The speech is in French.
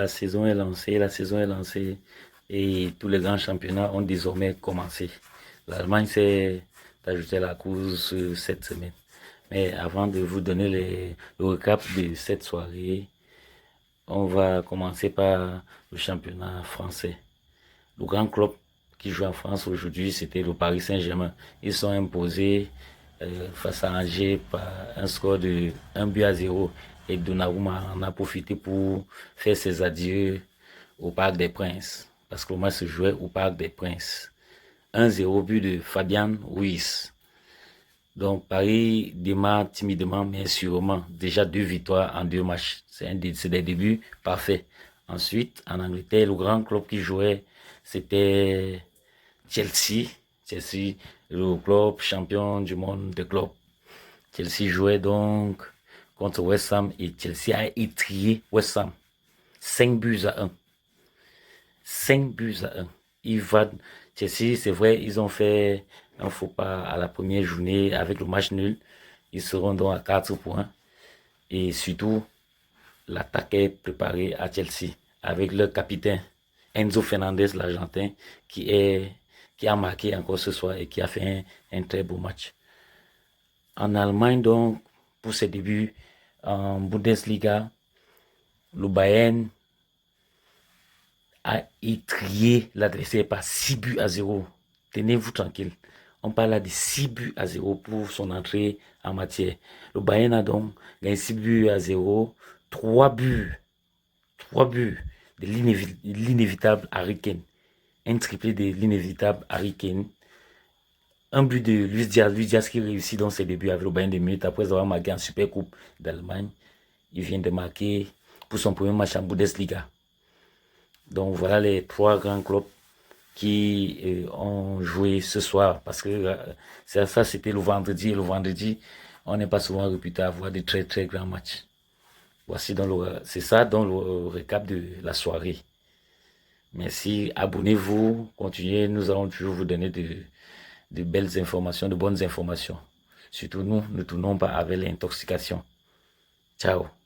saison est lancée, et tous les grands championnats ont désormais commencé. L'Allemagne s'est ajoutée à la course cette semaine. Mais avant de vous donner le recap de cette soirée, on va commencer par le championnat français. Le grand club qui joue en France aujourd'hui, c'était le Paris Saint-Germain. Ils sont imposés face à Angers par un score de 1-0. Et Donnarumma en a profité pour faire ses adieux au Parc des Princes. Parce que le match se jouait au Parc des Princes. 1-0, but de Fabian Ruiz. Donc Paris démarre timidement mais sûrement. Déjà 2 victoires en 2 matchs. C'est des débuts parfaits. Ensuite, en Angleterre, le grand club qui jouait, c'était Chelsea. Chelsea, le club champion du monde de clubs. Chelsea jouait donc contre West Ham et Chelsea a étrié West Ham. 5-1. 5-1. Chelsea, c'est vrai, ils ont fait un faux pas à la première journée avec le match nul. Ils seront donc à 4 points. Et surtout, l'attaque est préparée à Chelsea avec leur capitaine Enzo Fernandez, l'Argentin, qui a marqué encore ce soir et qui a fait un très beau match. En Allemagne, donc, pour ses débuts en Bundesliga, le Bayern a étrié l'adversaire par 6-0. Tenez-vous tranquille. On parle là de 6-0 pour son entrée en matière. Le Bayern a donc gagné 6-0, 3 buts de l'inévitable Harry Kane. Un triplé de l'inévitable Harry Kane. Un but de Luis Diaz qui réussit dans ses débuts avec le Bayern de Munich après avoir marqué en Super Coupe d'Allemagne. Il vient de marquer pour son premier match en Bundesliga. Donc voilà les 3 grands clubs qui ont joué ce soir. Parce que ça c'était le vendredi. Et le vendredi, on n'est pas souvent réputé à avoir de très très grands matchs. Voici donc c'est ça dans le récap de la soirée. Merci, abonnez-vous, continuez, nous allons toujours vous donner de belles informations, de bonnes informations. Surtout nous ne tournons pas avec l'intoxication. Ciao.